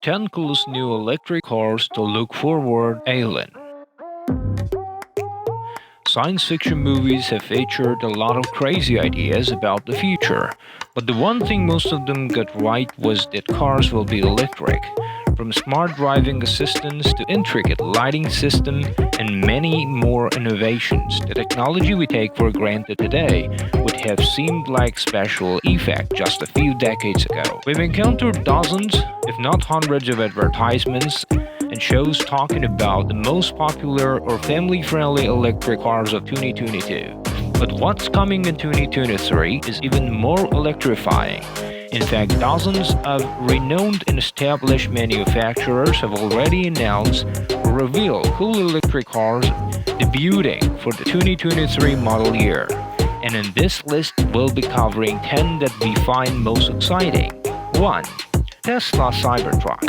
10 coolest new electric cars to look forward, Alien. Science fiction movies have featured a lot of crazy ideas about the future, but the one thing most of them got right was that cars will be electric. From smart driving assistants to intricate lighting system and many more innovations, the technology we take for granted today would have seemed like special effect just a few decades ago. We've encountered dozens, if not hundreds of advertisements and shows talking about the most popular or family-friendly electric cars of 2022. But what's coming in 2023 is even more electrifying. In fact, dozens of renowned and established manufacturers have already announced or revealed cool electric cars debuting for the 2023 model year. And in this list, we'll be covering 10 that we find most exciting. 1. Tesla Cybertruck.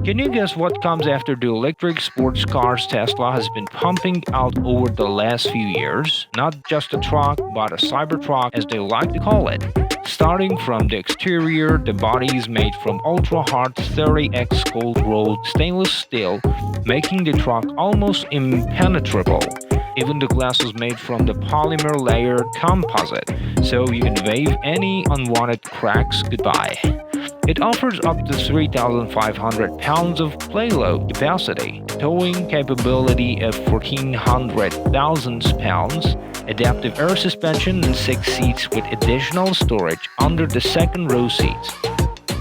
Can you guess what comes after the electric sports cars Tesla has been pumping out over the last few years? Not just a truck, but a Cybertruck as they like to call it. Starting from the exterior, the body is made from ultra-hard 30x cold-rolled stainless steel, making the truck almost impenetrable. Even the glass is made from the polymer layered composite, so you can wave any unwanted cracks goodbye. It offers up to 3,500 pounds of payload capacity, towing capability of 1,400,000 pounds, adaptive air suspension and 6 seats with additional storage under the second row seats.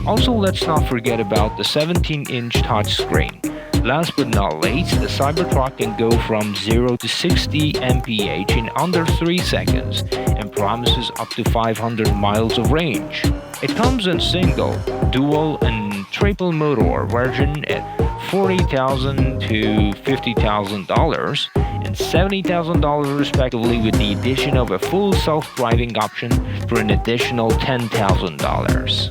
Also, let's not forget about the 17-inch touchscreen. Last but not least, the Cybertruck can go from 0 to 60 mph in under 3 seconds and promises up to 500 miles of range. It comes in single, dual and triple motor version at $40,000 to $50,000 and $70,000 respectively, with the addition of a full self-driving option for an additional $10,000.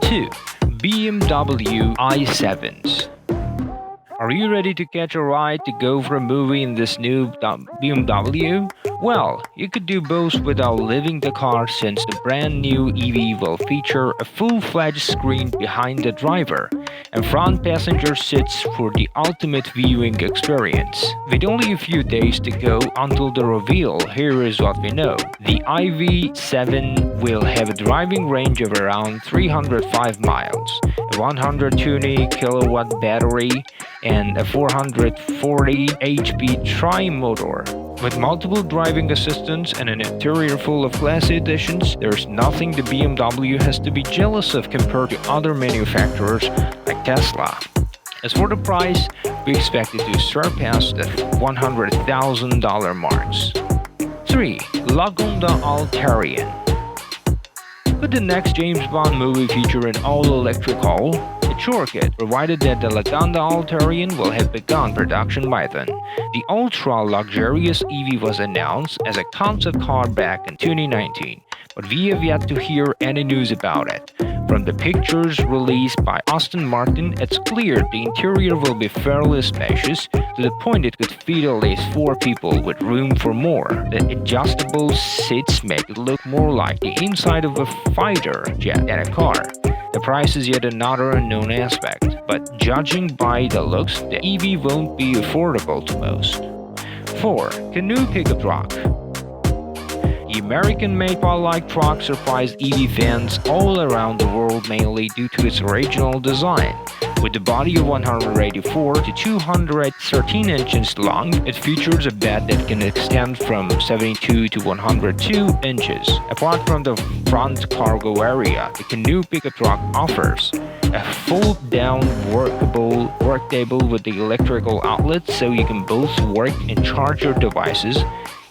2. BMW i7s. Are you ready to catch a ride to go for a movie in this new BMW? Well, you could do both without leaving the car, since the brand new EV will feature a full-fledged screen behind the driver and front passenger seats for the ultimate viewing experience. With only a few days to go until the reveal, here is what we know. The iV7 will have a driving range of around 305 miles, a 120 kilowatt battery, and a 440 HP tri-motor. With multiple driving assistants and an interior full of classy additions, there's nothing the BMW has to be jealous of compared to other manufacturers like Tesla. As for the price, we expect it to surpass the $100,000 marks. 3. Lagonda Alterian. Could the next James Bond movie feature an all-electric hull? It sure could, provided that the Lagonda Alterian will have begun production by then. The ultra-luxurious EV was announced as a concept car back in 2019, but we have yet to hear any news about it. From the pictures released by Aston Martin, it's clear the interior will be fairly spacious, to the point it could fit at least 4 people with room for more. The adjustable seats make it look more like the inside of a fighter jet than a car. The price is yet another unknown aspect, but judging by the looks, the EV won't be affordable to most. 4. Canoe pickup truck. The American-made pod-like truck surprised EV fans all around the world, mainly due to its original design. With a body of 184 to 213 inches long, it features a bed that can extend from 72 to 102 inches. Apart from the front cargo area, the Canoe pickup truck offers a fold-down workable work table with the electrical outlet, so you can both work and charge your devices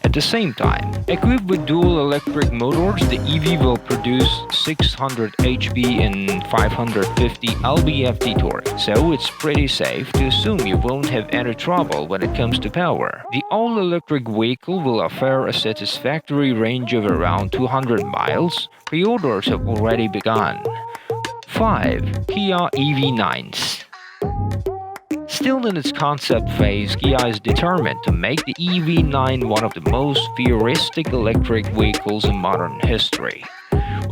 at the same time. Equipped with dual electric motors, the EV will produce 600 HP and 550 lb-ft torque, so it's pretty safe to assume you won't have any trouble when it comes to power. The all-electric vehicle will offer a satisfactory range of around 200 miles. Pre-orders have already begun. 5. Kia EV9s. Still in its concept phase, Kia is determined to make the EV9 one of the most futuristic electric vehicles in modern history.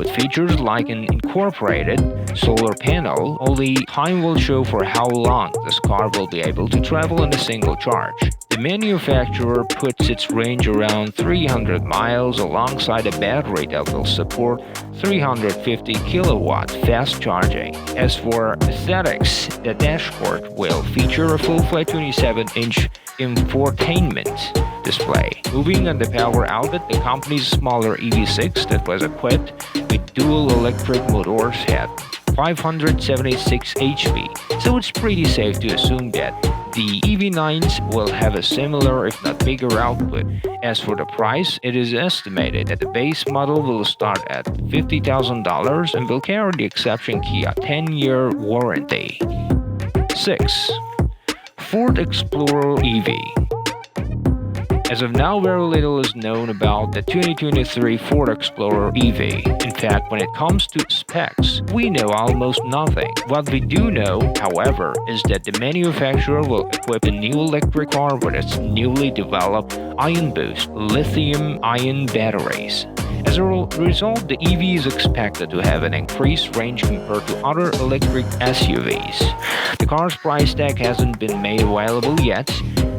With features like an incorporated solar panel, only time will show for how long this car will be able to travel in a single charge. The manufacturer puts its range around 300 miles alongside a battery that will support 350 kilowatt fast charging. As for aesthetics, the dashboard will feature a full-fledged 27-inch infotainment display. Moving on the power outlet, the company's smaller EV6 that was equipped with dual electric motors had 576 HP, so it's pretty safe to assume that the EV9s will have a similar if not bigger output. As for the price, it is estimated that the base model will start at $50,000 and will carry the exception key a 10-year warranty. 6. Ford Explorer EV. As of now, very little is known about the 2023 Ford Explorer EV. In fact, when it comes to specs, we know almost nothing. What we do know, however, is that the manufacturer will equip a new electric car with its newly developed Ion Boost lithium-ion batteries. As a result, the EV is expected to have an increased range compared to other electric SUVs. The car's price tag hasn't been made available yet.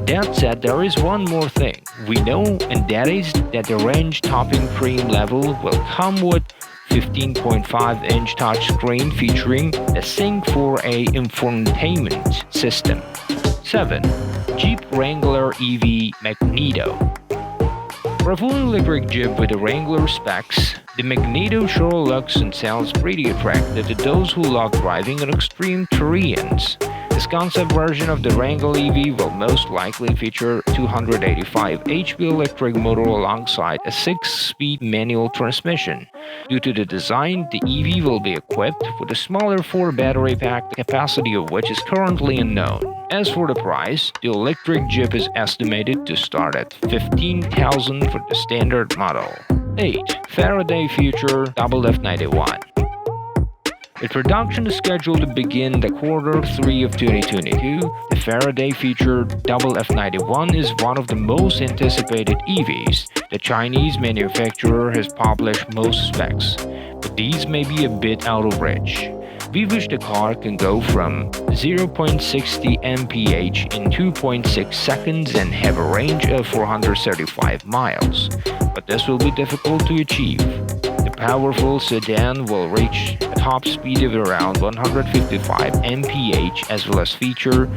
That said, there is one more thing we know, and that is that the range-topping cream level will come with 15.5-inch touchscreen featuring a Sync 4A infotainment system. 7. Jeep Wrangler EV Magneto. For a fully electric Jeep with the Wrangler specs, the Magneto sure looks and sounds pretty attractive to those who love driving on extreme terrains. This concept version of the Wrangler EV will most likely feature 285 HP electric motor alongside a 6-speed manual transmission. Due to the design, the EV will be equipped with a smaller 4 battery pack, the capacity of which is currently unknown. As for the price, the electric Jeep is estimated to start at $15,000 for the standard model. 8. Faraday Future F91. With production is scheduled to begin the Q3 of 2022, the Faraday Future F91 is one of the most anticipated EVs. The Chinese manufacturer has published most specs, but these may be a bit out of reach. We wish the car can go from 0.60 mph in 2.6 seconds and have a range of 435 miles, but this will be difficult to achieve. The powerful sedan will reach a top speed of around 155 mph as well as feature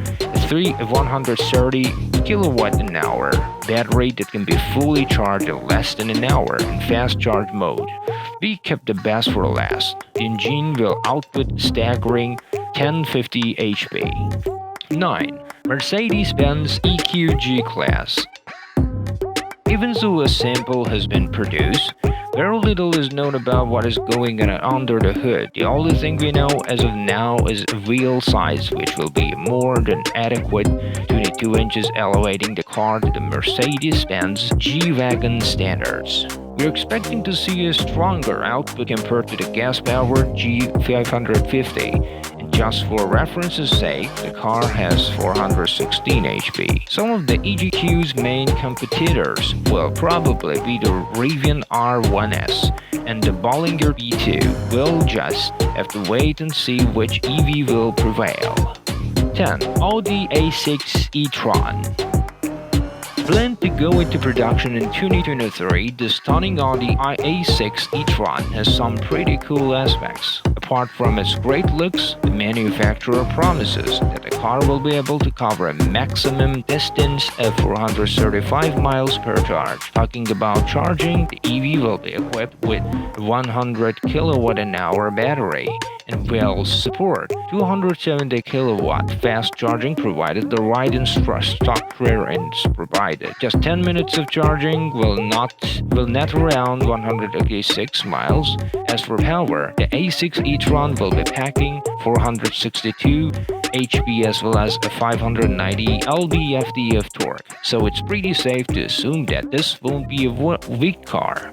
a 130 kWh battery that can be fully charged in less than an hour in fast charge mode. We kept the best for last. The engine will output staggering 1050 HP. 9. Mercedes-Benz EQG Class. Even though a sample has been produced, very little is known about what is going on under the hood. The only thing we know as of now is a wheel size, which will be more than adequate, 22 inches, elevating the car to the Mercedes-Benz G-Wagon standards. We're expecting to see a stronger output compared to the gas-powered G550. And just for reference's sake, the car has 416 HP. Some of the EQG's main competitors will probably be the Rivian R1S and the Bollinger B2. We'll just have to wait and see which EV will prevail. 10. Audi A6 Etron. Planned to go into production in 2023, the stunning Audi A6 Etron has some pretty cool aspects. Apart from its great looks, the manufacturer promises that the car will be able to cover a maximum distance of 435 miles per charge. Talking about charging, the EV will be equipped with a 100 kWh battery and will support 270 kilowatt fast charging provided the right infrastructure is provided. Just 10 minutes of charging will net around 186 miles. As for power, the A6 Etron will be packing 462 HP as well as a 590 lb-ft of torque, so it's pretty safe to assume that this won't be a weak car.